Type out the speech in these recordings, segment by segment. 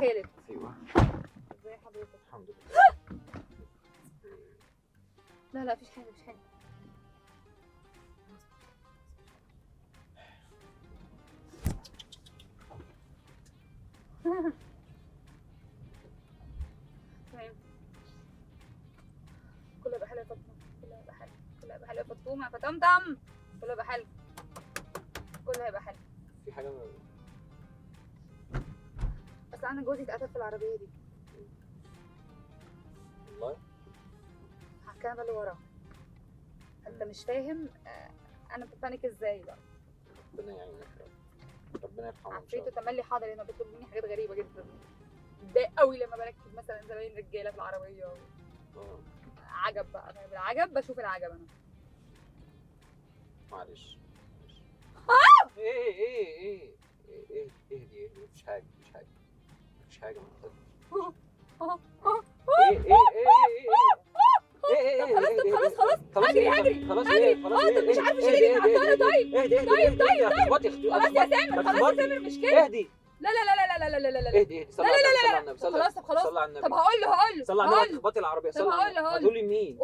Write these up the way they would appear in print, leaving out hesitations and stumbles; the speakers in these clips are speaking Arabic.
خالد. ايوه ازي حضرتك؟ الحمد لله. لا لا مفيش حاجه مفيش حاجه. تمام. كله يبقى حلو يا فاطمه، كله يبقى حلو، كله يبقى حلو يا فاطمه، يا فطمطم، كله يبقى حلو، كله هيبقى حلو. في حاجه اصل انا جوزي اتقتل في العربيه دي. والله هحكي انا اللي وراه. انت مش فاهم انا بتبانك ازاي بقى. ربنا يعينك يا رب. ربنا يرحمه ان شاء عفريته الله. تملي حاضر هنا بيطلب مني حاجات غريبه جدا. بتضايق قوي لما بركب مثلا زباين رجاله في العربيه اه عجب بقى، فاهم؟ العجب بشوف العجب انا. معلش ايه دي مفيش حاجه مفيش حاجه خلاص هجري خلاص هجري. خلاص طب مش عارفه اشيل ايدي من على طيب. اهدي خلاص يا سامر، خلاص يا سامر مش كده. اهدي لا لا لا لا لا لا لا لا لا. اهدي صلي على النبي طب خلاص طب خلاص. صلي على النبي طب هقول له صلي على النبي. هقول له تخبطي العربيه طب صلي على هقول له النبي. هتقولي مين؟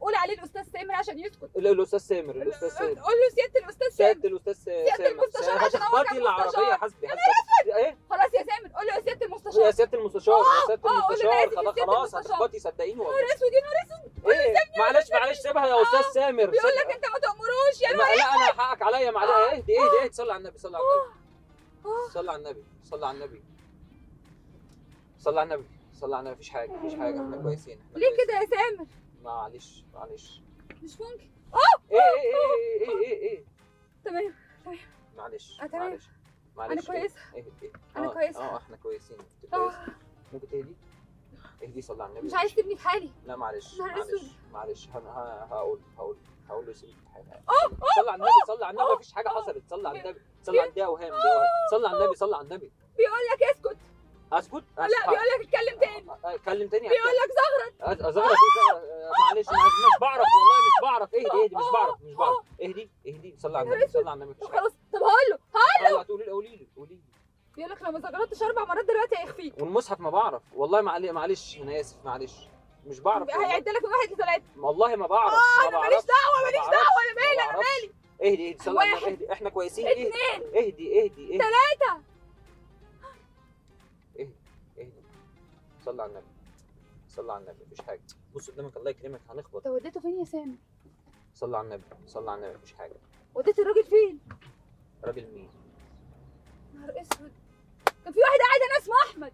قول عليه الاستاذ سامر عشان يسكت. الاستاذ سامر الاستاذ سامر قول له سياده الاستاذ سامر. سيادة الاستاذ سيادة المستشار عشان هو هتخبطي كان العربيه. مستشار. حسبي ايه خلاص يا سامر قول له يا سياده يا المستشار. سيادة المستشار يا سيادة قول له أنا المستشار آسف يا سيادة خلاص المستشار. هتخبطي صدقيني والله. نهار اسود يا نهار اسود. ايه معلش سيبها يا استاذ سامر. بيقول لك انت ما تأمروش يا لا انا حقك عليا معلش. اهدي صلي على النبي صلي على النبي صلي على النبي صلي على النبي صلي على النبي صلي على النبي. مفيش حاجه احنا كويسين. احنا ليه كويسين. كده يا سامر؟ معلش مش ممكن. ايه تمام معلش تمام. معلش أنا كويسة. اهدي أنا كويسة. احنا كويسين. انت كويسه. ممكن اهدي صلي على النبي. مش عايز تبني في حالي. لا معلش نهار أسود. معلش هقول له سيبك في حاجه. صلي على النبي مفيش حاجه حصلت. صلي على النبي صلي على اوهام صلي على النبي. بيقول لك اسكت. اسكت لا بيقول لك اتكلم تاني. اتكلم تاني. بيقول لك زغرت. زغرة معلش مش بعرف والله مش بعرف. اهدي مش بعرف اهدي صلي على النبي مفيش طب حاجه. خلاص طب هقول له. قولي لي. بيقول لك لو ما زغرتش 4 مرات دلوقتي هيخفيك. والمصحف ما بعرف والله. معلش انا اسف معلش مش بعرف والله. هيعد لك من 1 ل 3. والله ما بعرف. انا ماليش دعوه انا مالي. اهدي صلي على النبي. اهدي احنا كويسين. 2 اهدي 3. اهدي صلي على النبي مفيش حاجه. بص قدامك الله يكرمك هنخبط. انت وديته فين يا سامر؟ صلي على النبي مفيش حاجه. وديت الراجل فين؟ راجل مين؟ نهار اسود. كان في واحد قاعد انا اسمه احمد.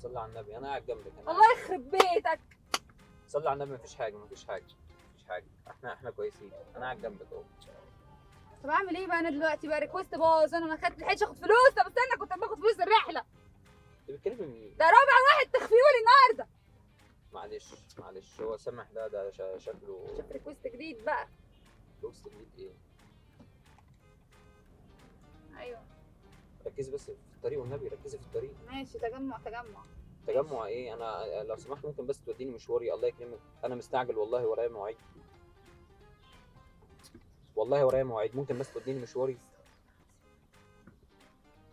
صلي على النبي انا قاعد جنبك. الله يخرب بيتك. صلي على النبي مفيش حاجه. احنا كويسين. انا قاعد جنبك اهو. طب اعمل ايه بقى انا دلوقتي بقى؟ ريكوست باظ انا ما لحقتش اخد فلوس. طب استنى كنت باخد فلوس الرحله. انت بتتكلمي مين؟ ده رابع واحد تخفيه لي النهارده. معلش هو سامح ده شكله شوف ريكوست جديد بقى. بوست جديد ايه؟ ايوه ركزي بس في الطريق والنبي. ركزي في الطريق. ماشي. تجمع تجمع ايه؟ انا لو سمحت ممكن بس توديني مشواري الله يكرمك. انا مستعجل والله ورايا مواعيد. ممكن بس توديني مشواري.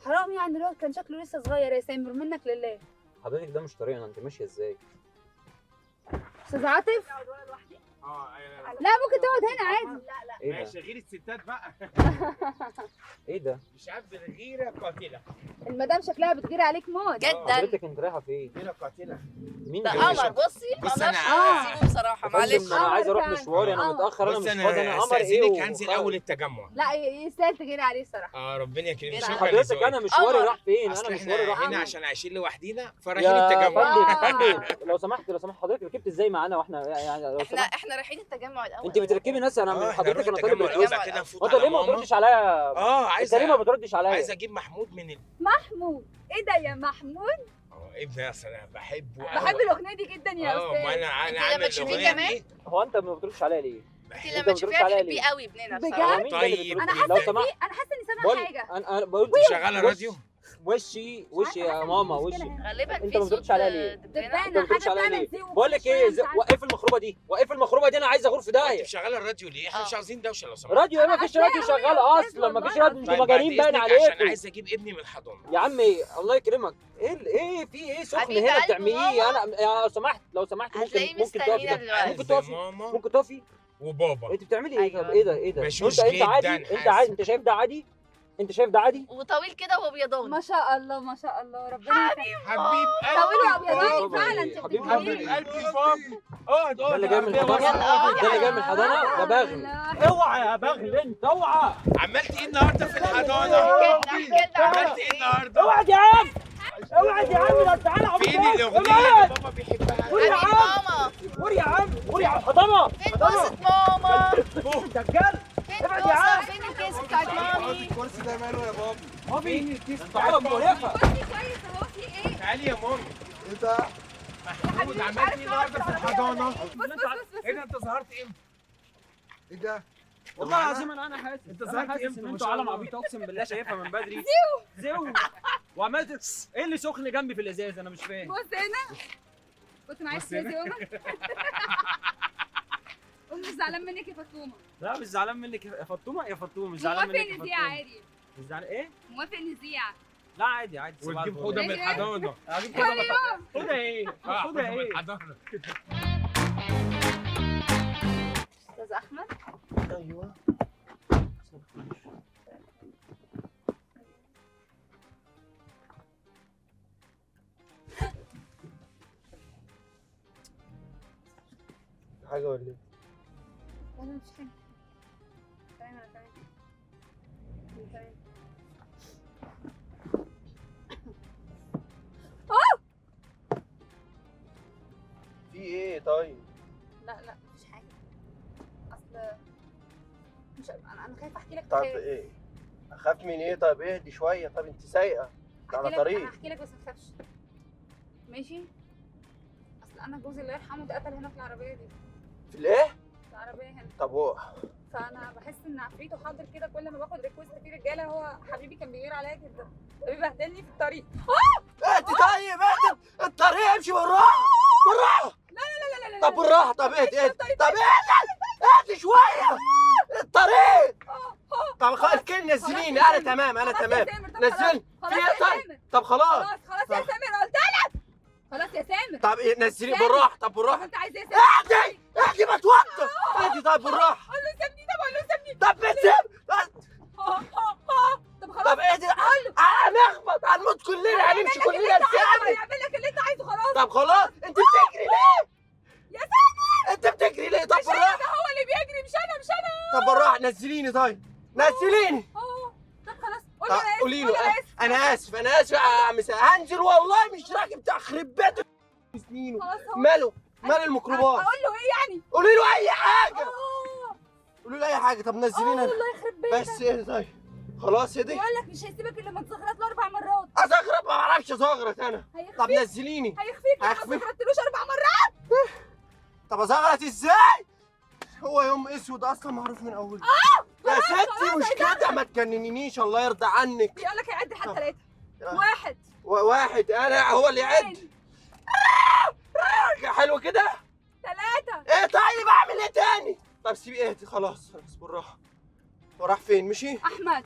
حرام يعني الواد كان شكله لسه صغير يا سامر منك لله. حضرتك ده مش طريقنا. انت ماشيه ازاي؟ استاذ عاطف لا ممكن تقعد هنا عادي. ايه ده؟ ماشي غير الستات بقى. ايه ده؟ مش عارف الغيره قاتله. المدام شكلها بتغير عليك موت. جدا. حضرتك انت رايحه فين؟ غيره قاتله. مين ده اللي قمر. بصي بص ما أنا- اقدرش اسيبه بصراحه يا فندم، معلش. انا عايز اروح فعلا. مشواري. انا متاخر. انا بص مش فاضي. انا قمر ايه استاذنك هنزل اول التجمع. لا يستاهل تغير عليه الصراحه. ربنا يكرمك. إيه شكرا حضرتك انا لذوقك. مشواري قمر. راح فين؟ اصل انا مشواري احنا راح هنا فين؟ عشان عايشين لوحدينا فرايحين يا التجمع. فندم لو سمحت حضرتك ركبت ازاي معانا واحنا يعني لو سمحت. احنا رايحين التجمع الاول. انت بتركبي ناس. انا من حضرتك انا طالب التجمع ريكوست. الأول. كده نفوت وانت على ليه ما ماما. بتردش عليا؟ عايز انت ليه ما بتردش عليا؟ عايز اجيب محمود من محمود ايه ده يا محمود؟ ابني اصل انا بحبه. بحب الاغنيه دي جدا يا ما استاذ. انا أنت عامل لما تشوفيه الأغنية كمان؟ دي. هو انت ما بتردش عليا ليه؟ انت أنت لما ما تشوفيها بتردش عليا تحبيه ليه؟ قوي ابننا بجد؟ بصراحه. هو مين ده اللي طيب. بترد؟ انا لو حاسه سمحت ان انا سامعه حاجه. انا بقول شغاله بص، راديو؟ وشي يا ماما وشي. غالبا انت في ما صوت بتردش عليا ليه؟ دبانة. انت ما بتردش عليا ليه؟ زيوت بقول لك ايه، وقف المخروبه دي، وقف المخروبه دي، انا عايز اغور في انت دايه. شغاله الراديو ليه؟ احنا مش عاوزين دوشه لو سمحت. راديو ايه؟ ما فيش راديو عارفاه شغال يا أستاذ اصلا، ما فيش والله راديو، انتوا طيب بعد مجانين باين إذنك عشان عليكم. عايز اجيب ابني من الحضانه. يا عمي الله يكرمك، ايه في ايه سخن حبيب هنا قلب بتعمليه؟ انا لو سمحت هتلاقيه ممكن تقفي مستنينا ده. دلوقتي. ممكن تقفي، ماما ممكن تقفي. وبابا. انت بتعملي ايه؟ أيوة. طب ايه ده؟ بشوش انت عادي؟ جداً انت حاسس. عادي؟ انت شايف ده عادي؟ انت شايف ده عادي؟ وطويل كده وابيضان. ما شاء الله ما شاء الله، ربنا يخليك. حبيب طويل قلبي وابيضاني بابا فعلا. إيه؟ انت حبيب بتقولي حبيب إيه؟ قلبي بابا. اقعد ده اللي جاي من عربية الحضانه، وصلت. ده اللي جاي من الحضانه يا باغي. اوعى يا باغي، انت اوعى. عملت ايه النهارده في الحضانه؟ احكي لنا عملت ايه النهارده؟ اوعى يا عم، اوعى يا عم، ده تعالى عم. فين الاغنيه اللي بابا بيحبها؟ قول يا حبيب عم، ماما. قول يا عم، قول يا عم. حضانه فين بوسة ماما؟ دجال. فين ابعد يا عم. بوسة؟ فين الكيس بتاعت مامي؟ الكرسي ده ماله يا بابا؟ مامي تعالى مقرفه. كويس اهو، في ايه؟ تعالي يا مامي. ايه ده؟ محمود عملت ايه النهارده في الحضانه؟ بص ايه ده انت ظهرت امتى؟ ايه ده؟ والله العظيم انا حاسس، انت انا ظهرت حاسس امتى؟ ان ما انتوا شاء عالم الله. عبيط، اقسم بالله شايفها من بدري. زو وعملت ايه اللي سخن جنبي في الازاز؟ انا مش فاهم. بص هنا، كنت معايا بص هنا. سيدي يومك. مش زعلان منك يا فاطمه. لا مش زعلان منك يا فاطمه، يا فاطمه مش زعلان موافق منك يا نذيع فاطمه. عادي، مش زعلان ايه؟ موافق نذيع. لا عادي عادي. وتجيب حوضه من الحضانه. اجيب كل حوضه. يوم. حوضه ايه؟ حوضه من ايه؟ الحضانه. استاذ احمد، ايوه حاجه ولا ايه؟ لا لا مفيش حاجه. تمام انا تمام. تمام. في ايه طيب؟ لا لا مفيش حاجه. اصل مش انا خايفه احكي لك. طب تخيل. ايه؟ اخاف من ايه؟ طب اهدي شويه، طب انت سايقه على انا طريق. هحكي لك بس ما تخافش. ماشي. اصل انا جوزي الله يرحمه اتقتل هنا في العربيه دي، في الايه؟ في العربيه هنا. طب هو فانا بحس ان عفريته حاضر كده كل ما باخد ريكوست في رجاله. هو حبيبي كان بيغير عليا جدا، بيبهدلني في الطريق. اهدي طيب، اهدي الطريق، امشي بالراحه بالراحه. لا لا لا لا طب بالراحه، طب اهدي طب اهدي شويه الطريق. طب خلاص كده نزليني، انا تمام انا تمام. نزلني في ايه طيب؟ طب خلاص خلاص يا سامر، قلت لك خلاص يا سامر. طب ايه نزليني سامر. بالراحه، طب طب بالراحه. انت عايز ايه يا سامر؟ اهدي بتوتر. اهدي طيب بالراحه. قول له سيبني، طب قول له سيبني. طب بتسيب. طب خلاص طب اهدي. هنخبط، هنموت كلنا، هنمشي كلنا لساني. هيعمل لك اللي انت عايزه خلاص. طب خلاص، انت بتجري ليه؟ يا سامر انت بتجري ليه؟ طب مش انا، بالراحه، ده هو اللي بيجري مش انا، مش انا. طب بالراحه نزليني طيب، نزليني. طب خلاص قول طب له انا اسف. قولي قول له له انا اسف. انا اسف يا عم هنزل والله مش راكب تخرب بيت سنينه. خلاص هو ماله مال الميكروباص؟ اقول له ايه يعني؟ قولي له اي حاجه، اه قولي له اي حاجه. طب نزلينا الله يخرب بيتك. بس ايه طيب؟ خلاص هدي. بقول لك مش هيسيبك الا لما تزغرط له 4 مرات. ازغرط؟ ما بعرفش ازغرط انا. طب هيخفيك نزليني. هيخفيك لما هيخفيك. زغرطتلوش 4 مرات. طب ازغرط ازاي؟ هو يوم اسود اصلا معروف من اول. يا ستي مش كده، ما تجننينيش الله يرضى عنك. بيقول لك هيعد لحد 3. آه. 1 واحد انا هو اللي يعد. حلو كده. 3. ايه طيب اعمل ايه تاني؟ طب سيبي اهدي خلاص خلاص بالراحه. وراح فين مشي؟ احمد